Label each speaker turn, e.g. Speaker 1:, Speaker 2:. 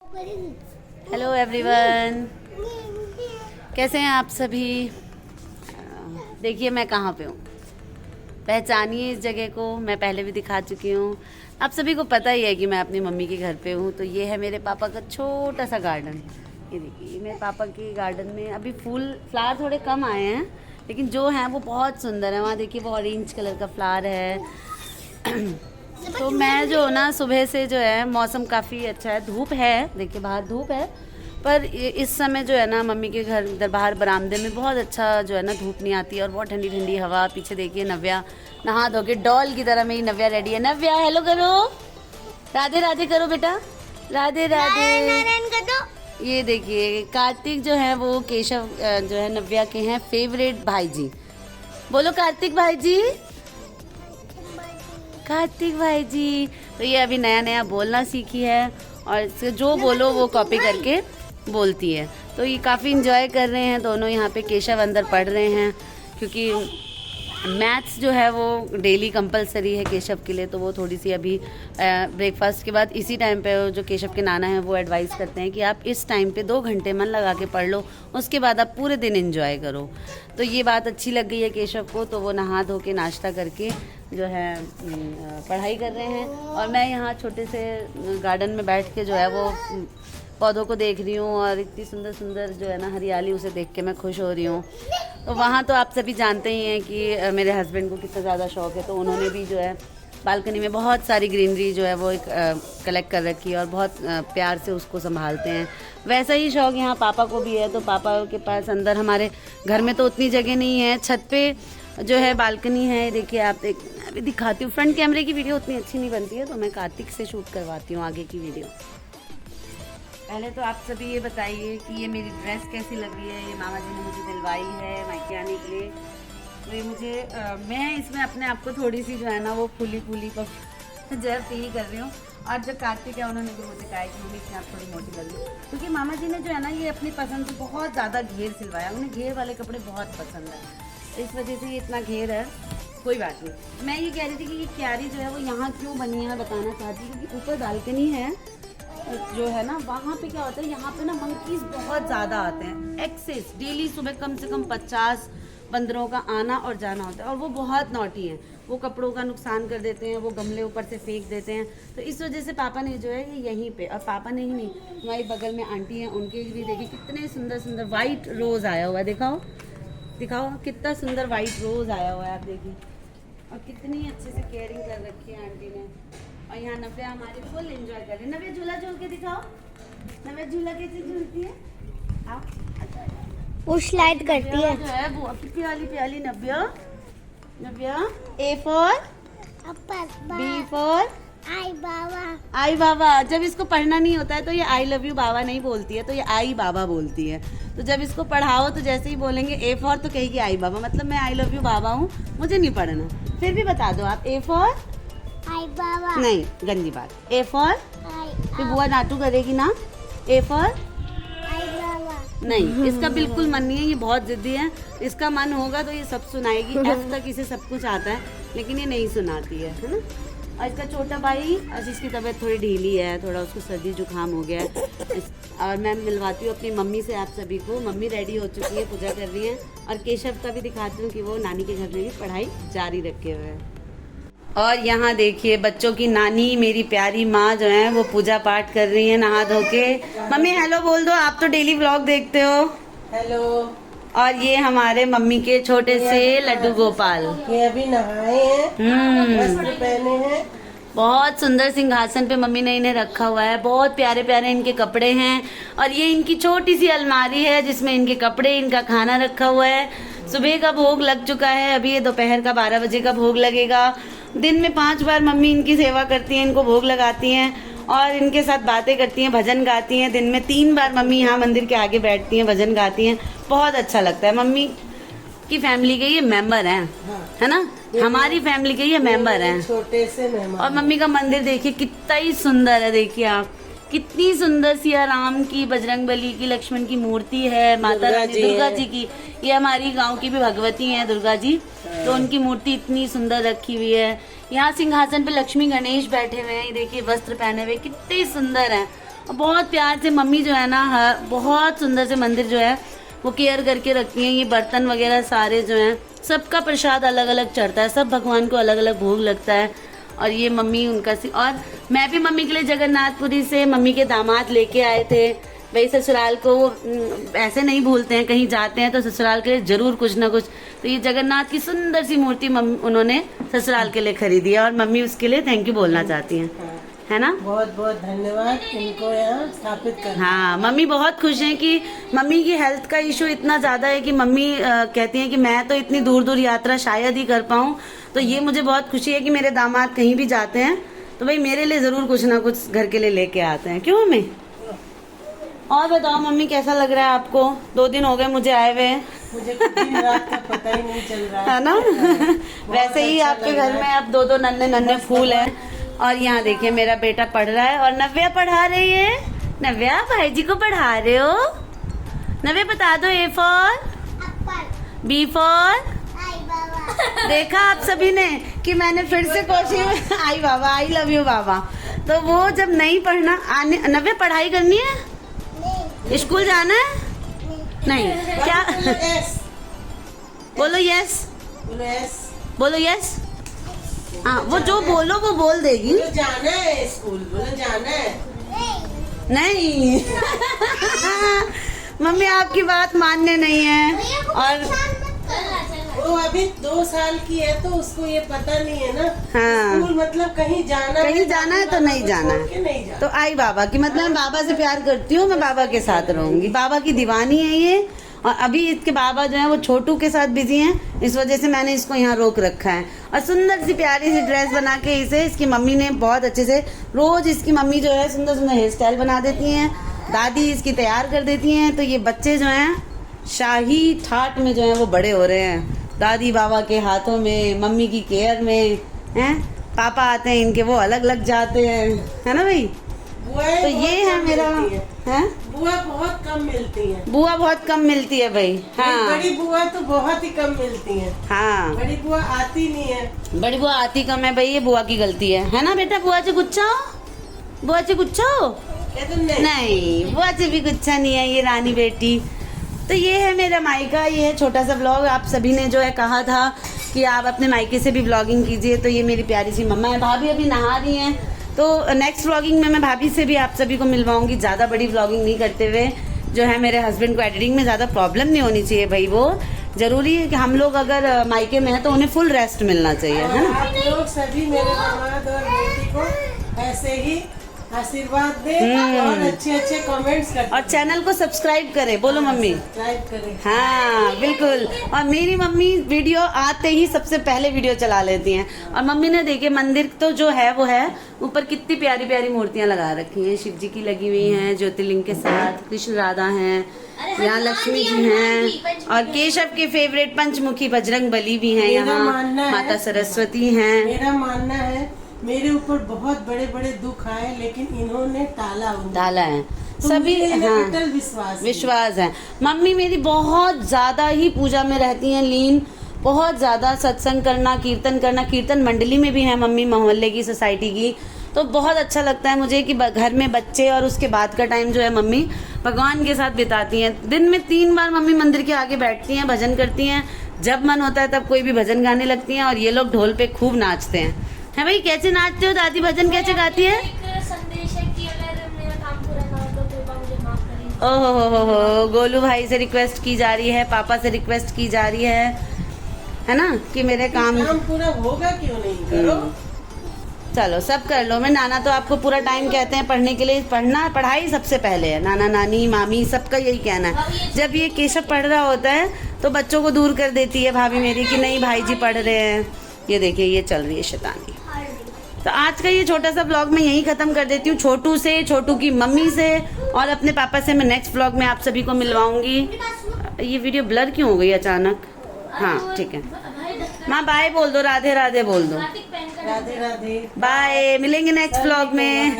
Speaker 1: Hello everyone, कैसे हैं आप सभी। देखिए मैं कहाँ पे हूँ, पहचानिए इस जगह को। मैं पहले भी दिखा चुकी हूँ, आप सभी को पता ही है कि मैं अपनी मम्मी के घर पे हूँ। तो ये है मेरे पापा का छोटा सा गार्डन। ये देखिए मेरे पापा के गार्डन में अभी फ्लावर थोड़े कम आए हैं, लेकिन जो हैं वो बहुत सुंदर है। वहाँ देखिए वो ऑरेंज कलर का फ्लावर है। तो मैं जो ना सुबह से जो है, मौसम काफ़ी अच्छा है, धूप है, देखिए बाहर धूप है, पर इस समय जो है ना मम्मी के घर इधर बाहर बरामदे में बहुत अच्छा जो है ना धूप नहीं आती है और बहुत ठंडी ठंडी हवा। पीछे देखिए नव्या नहा धो के डॉल की तरह मेरी नव्या रेडी है। नव्या हेलो करो, राधे राधे करो बेटा, राधे राधे। ये देखिए कार्तिक जो है वो केशव जो है नव्या के हैं फेवरेट भाई जी। बोलो कार्तिक भाई जी, कार्तिक भाई जी। तो ये अभी नया नया बोलना सीखी है और इससे जो बोलो वो कॉपी करके बोलती है। तो ये काफ़ी इंजॉय कर रहे हैं दोनों। यहाँ पे केशव अंदर पढ़ रहे हैं क्योंकि मैथ्स जो है वो डेली कंपलसरी है केशव के लिए। तो वो थोड़ी सी अभी ब्रेकफास्ट के बाद इसी टाइम पे जो केशव के नाना हैं वो एडवाइस करते हैं कि आप इस टाइम पे 2 घंटे मन लगा के पढ़ लो, उसके बाद आप पूरे दिन एंजॉय करो। तो ये बात अच्छी लग गई है केशव को। तो वो नहा धो के नाश्ता करके जो है पढ़ाई कर रहे हैं और मैं यहाँ छोटे से गार्डन में बैठ के जो है वो पौधों को देख रही हूँ और इतनी सुंदर सुंदर जो है ना हरियाली, उसे देख के मैं खुश हो रही हूँ। तो वहाँ तो आप सभी जानते ही हैं कि मेरे हस्बैंड को कितना ज़्यादा शौक है, तो उन्होंने भी जो है बालकनी में बहुत सारी ग्रीनरी जो है वो एक कलेक्ट कर रखी है और बहुत प्यार से उसको संभालते हैं। वैसा ही शौक यहाँ पापा को भी है। तो पापा के पास अंदर, हमारे घर में तो उतनी जगह नहीं है, छत पे जो है बालकनी है। देखिए आप अभी दिखाती हूँ। फ्रंट कैमरे की वीडियो उतनी अच्छी नहीं बनती है, तो मैं कार्तिक से शूट करवाती हूँ आगे की वीडियो। पहले तो आप सभी ये बताइए कि ये मेरी ड्रेस कैसी लग रही है। ये मामा जी ने मुझे दिलवाई है मायके आने के लिए। तो ये मुझे मैं इसमें अपने आप को थोड़ी सी जो है ना वो फूली फूली को जो है फील कर रही हूँ। और जो कार्तिक है उन्होंने भी मुझे कहा कि मम्मी इसमें आप थोड़ी मोटी लग रही है, क्योंकि मामा जी ने जो है ना ये अपनी पसंद से बहुत ज़्यादा घेर सिलवाया। उन्हें घेर वाले कपड़े बहुत पसंद है, इस वजह से ये इतना घेर है। कोई बात नहीं। मैं ये कह रही थी कि ये क्यारी जो है वो यहाँ क्यों बनी है, मैं बताना चाहती हूँ। क्योंकि ऊपर बालकनी है जो है ना, वहाँ पे क्या होता है, यहाँ पे ना मंकीज बहुत ज़्यादा आते हैं, एक्सेस। डेली सुबह कम से कम 50 बंदरों का आना और जाना होता है और वो बहुत नॉटी हैं। वो कपड़ों का नुकसान कर देते हैं, वो गमले ऊपर से फेंक देते हैं। तो इस वजह से पापा ने जो है ये यहीं पे, और पापा ने ही नहीं, हमारी बगल में आंटी हैं, उनके भी देखिए कितने सुंदर सुंदर वाइट रोज़ आया हुआ है। दिखाओ दिखाओ कितना सुंदर वाइट रोज़ आया हुआ है, आप देखिए। और कितनी अच्छे से केयरिंग कर रखी है आंटी ने। और यहाँ नव्या हमारी फुल एंजॉय कर रही है। नव्या झूला झूल के दिखाओ, नव्या झूला कैसे झूलती है। आओ,
Speaker 2: वो स्लाइड करती है
Speaker 1: जो है वो कितनी वाली प्याली नव्या। नव्या A for B for
Speaker 2: आई बाबा।
Speaker 1: आई बाबा। जब इसको पढ़ना नहीं होता है तो ये आई लव यू बाबा नहीं बोलती है, तो ये आई बाबा बोलती है। तो जब इसको पढ़ाओ तो जैसे ही बोलेंगे A for तो कहेगी आई बाबा, मतलब मैं आई लव यू बाबा हूँ, मुझे नहीं पढ़ना। फिर भी बता दो आप, A for
Speaker 2: आई बाबा।
Speaker 1: नहीं, गंदी बात। A for फिर बुआ नाटू करेगी ना। A for
Speaker 2: आई बाबा।
Speaker 1: नहीं, इसका बिल्कुल मन नहीं है, ये बहुत जिद्दी है। इसका मन होगा तो ये सब सुनाएगी। F तक इसे सब कुछ आता है, लेकिन ये नहीं सुनाती है ना। और इसका छोटा भाई आशीष की तबीयत थोड़ी ढीली है, थोड़ा उसको सर्दी जुकाम हो गया है। और मैं मिलवाती हूँ अपनी मम्मी से आप सभी को। मम्मी रेडी हो चुकी है, पूजा कर रही है। और केशव का भी दिखाती हूँ कि वो नानी के घर में भी पढ़ाई जारी रखे हुए हैं। और यहाँ देखिए बच्चों की नानी, मेरी प्यारी माँ जो है वो पूजा पाठ कर रही है नहा धो के। मम्मी हेलो बोल दो, आप तो डेली व्लॉग देखते हो।
Speaker 3: हेलो।
Speaker 1: और ये हमारे मम्मी के छोटे से लड्डू गोपाल,
Speaker 3: ये अभी नहाए हैं, वस्त्र पहने हैं।
Speaker 1: बहुत सुंदर सिंहासन पे मम्मी ने इन्हें रखा हुआ है। बहुत प्यारे प्यारे इनके कपड़े हैं। और ये इनकी छोटी सी अलमारी है जिसमें इनके कपड़े, इनका खाना रखा हुआ है। सुबह का भोग लग चुका है, अभी ये दोपहर का 12 बजे का भोग लगेगा। दिन में 5 बार मम्मी इनकी सेवा करती हैं, इनको भोग लगाती हैं और इनके साथ बातें करती हैं, भजन गाती हैं। दिन में 3 बार मम्मी यहाँ मंदिर के आगे बैठती हैं, भजन गाती हैं। बहुत अच्छा लगता है। मम्मी की फैमिली के ये मेंबर हैं, है ना, हमारी फैमिली के ये मेंबर हैं,
Speaker 3: छोटे से मेहमान।
Speaker 1: और मम्मी का मंदिर देखिए कितना ही सुंदर है। देखिए आप, कितनी सुंदर सिया राम की, बजरंगबली की, लक्ष्मण की मूर्ति है, माता रानी दुर्गा जी की। ये हमारी गांव की भी भगवती हैं दुर्गा जी, तो उनकी मूर्ति इतनी सुंदर रखी हुई है। यहाँ सिंहासन पे लक्ष्मी गणेश बैठे हुए हैं, देखिए वस्त्र पहने हुए कितने सुंदर हैं। और बहुत प्यार से मम्मी जो है ना बहुत सुंदर से मंदिर जो है वो केयर करके रखती हैं। ये बर्तन वगैरह सारे जो हैं सबका प्रसाद अलग अलग चढ़ता है, सब भगवान को अलग अलग भोग लगता है। और ये मम्मी उनका और मैं भी मम्मी के लिए जगन्नाथपुरी से मम्मी के दामाद लेके आए थे। भाई ससुराल को ऐसे नहीं भूलते हैं, कहीं जाते हैं तो ससुराल के लिए जरूर कुछ ना कुछ। तो ये जगन्नाथ की सुंदर सी मूर्ति उन्होंने ससुराल के लिए खरीदी है और मम्मी उसके लिए थैंक यू बोलना चाहती हैं, है ना।
Speaker 3: बहुत बहुत धन्यवाद इनको यहाँ स्थापित करने।
Speaker 1: हाँ, मम्मी बहुत खुश हैं कि मम्मी की हेल्थ का इशू इतना ज्यादा है कि मम्मी कहती हैं कि मैं तो इतनी दूर दूर यात्रा शायद ही कर पाऊँ। तो ये मुझे बहुत खुशी है कि मेरे दामाद कहीं भी जाते हैं तो भाई मेरे लिए जरूर कुछ ना कुछ घर के लिए लेके आते हैं, क्यों मम्मी। और बताओ मम्मी कैसा लग रहा है आपको? 2 दिन हो गए मुझे आए हुए।
Speaker 3: मुझे कुछ दिन रात का पता ही नहीं चल रहा
Speaker 1: है ना। वैसे ही
Speaker 3: अच्छा
Speaker 1: आपके घर में अब 2 नन्हे नन्हे फूल हैं। और यहाँ देखिए मेरा बेटा पढ़ रहा है और नव्या पढ़ा रही है। नव्या भाई जी को पढ़ा रहे हो? नव्या बता दो A फॉर B फॉर। देखा आप सभी ने कि मैंने फिर से कोशिश आई बाबा, आई लव यू बाबा। तो वो जब नहीं पढ़ना आने, नव्या पढ़ाई करनी है, स्कूल जाना है नहीं क्या? बोलो यस, बोलो यस। हाँ, वो जो बोलो वो बोल देगी।
Speaker 3: बोलो जाना है स्कूल, बोलो जाना है।
Speaker 1: नहीं मम्मी आपकी बात मानने नहीं है। और
Speaker 3: वो अभी 2 साल की है तो उसको ये पता नहीं है ना।
Speaker 1: हाँ,
Speaker 3: स्कूल मतलब कहीं जाना
Speaker 1: है तो नहीं जाना है। तो आई बाबा की मतलब मैं बाबा से प्यार करती हूँ, मैं बाबा के साथ रहूंगी। बाबा की दीवानी है ये। और अभी इसके बाबा जो है वो छोटू के साथ बिजी हैं, इस वजह से मैंने इसको यहाँ रोक रखा है। और सुंदर सी प्यारी सी ड्रेस बना के इसे इसकी मम्मी ने बहुत अच्छे से, रोज इसकी मम्मी जो है सुंदर सुंदर हेयर स्टाइल बना देती हैं, दादी इसकी तैयार कर देती हैं। तो ये बच्चे जो हैं शाही ठाट में जो है वो बड़े हो रहे हैं, दादी बाबा के हाथों में, मम्मी की केयर में हैं। पापा आते हैं इनके वो अलग लग जाते हैं, है ना भाई। तो ये है मेरा है।
Speaker 3: बुआ बहुत कम मिलती है।
Speaker 1: बुआ बहुत कम मिलती है भाई। हाँ,
Speaker 3: बड़ी बुआ तो बहुत ही कम मिलती है।
Speaker 1: हाँ,
Speaker 3: बड़ी बुआ आती नहीं है।
Speaker 1: बड़ी बुआ आती कम है भाई, ये बुआ की गलती है ना बेटा। बुआ से गुच्छा हो, बुआ से गुच्छा हो। नहीं, बुआ से भी गुच्छा नहीं है ये रानी बेटी। तो ये है मेरा मायका, ये है छोटा सा ब्लॉग। आप सभी ने जो है कहा था कि आप अपने मायके से भी ब्लॉगिंग कीजिए, तो ये मेरी प्यारी सी मम्मा है। भाभी अभी नहा रही हैं, तो नेक्स्ट व्लॉगिंग में मैं भाभी से भी आप सभी को मिलवाऊंगी। ज़्यादा बड़ी व्लॉगिंग नहीं करते हुए, जो है मेरे हस्बैंड को एडिटिंग में ज़्यादा प्रॉब्लम नहीं होनी चाहिए भाई। वो जरूरी है कि हम लोग अगर मायके में हैं तो उन्हें फुल रेस्ट मिलना चाहिए, है ना।
Speaker 3: आप लोग सभी मेरे दामाद और बेटी को ऐसे ही आशीर्वाद दें और अच्छे अच्छे कमेंट्स करें
Speaker 1: और चैनल को सब्सक्राइब करें। बोलो मम्मी।
Speaker 3: सब्सक्राइब करें।
Speaker 1: हाँ बिल्कुल। और मेरी मम्मी वीडियो आते ही सबसे पहले वीडियो चला लेती हैं। और मम्मी ने देखिए मंदिर तो जो है वो है, ऊपर कितनी प्यारी प्यारी मूर्तियां लगा रखी हैं। शिव जी की लगी हुई हैं ज्योतिर्लिंग के साथ, कृष्ण राधा हैं, यहाँ लक्ष्मी जी हैं, और केशव के फेवरेट पंचमुखी बजरंग बली भी हैं, यहाँ माता सरस्वती हैं।
Speaker 3: मेरा मानना है मेरे ऊपर बहुत बड़े बड़े दुख आए लेकिन इन्होंने टाला
Speaker 1: है।
Speaker 3: तो
Speaker 1: सभी
Speaker 3: हाँ,
Speaker 1: विश्वास है। मम्मी मेरी बहुत ज्यादा ही पूजा में रहती हैं लीन, बहुत ज्यादा सत्संग करना, कीर्तन करना। कीर्तन मंडली में भी है मम्मी, मोहल्ले की, सोसाइटी की। तो बहुत अच्छा लगता है मुझे कि घर में बच्चे और उसके बाद का टाइम जो है मम्मी भगवान के साथ बिताती हैं। दिन में 3 बार मम्मी मंदिर के आगे बैठती हैं, भजन करती हैं। जब मन होता है तब कोई भी भजन गाने लगती हैं और ये लोग ढोल पे खूब नाचते हैं। है भाई, कैसे नाचते हो दादी? भजन कैसे गाती है?
Speaker 2: संदेश है कि अगर मेरा काम पूरा ना हो तो कृपा मुझे माफ करें।
Speaker 1: ओहो, गोलू भाई से रिक्वेस्ट की जा रही है, पापा से रिक्वेस्ट की जा रही है ना, कि मेरे काम
Speaker 3: पूरा होगा क्यों नहीं, करो।
Speaker 1: चलो सब कर लो। मैं नाना तो आपको पूरा टाइम कहते हैं पढ़ने के लिए। पढ़ाई सबसे पहले है। नाना नानी मामी सबका यही कहना है। जब ये केशव पढ़ रहा होता है तो बच्चों को दूर कर देती है भाभी मेरी कि नहीं भाई जी पढ़ रहे हैं। ये देखिए ये चल रही है शैतानी। तो आज का ये छोटा सा ब्लॉग मैं यही खत्म कर देती हूँ। छोटू से, छोटू की मम्मी से और अपने पापा से मैं नेक्स्ट ब्लॉग में आप सभी को मिलवाऊंगी। ये वीडियो ब्लर क्यों हो गई अचानक? हाँ ठीक है। माँ बाय बोल दो, राधे राधे बोल दो।
Speaker 3: राधे राधे,
Speaker 1: बाय, मिलेंगे नेक्स्ट ब्लॉग में।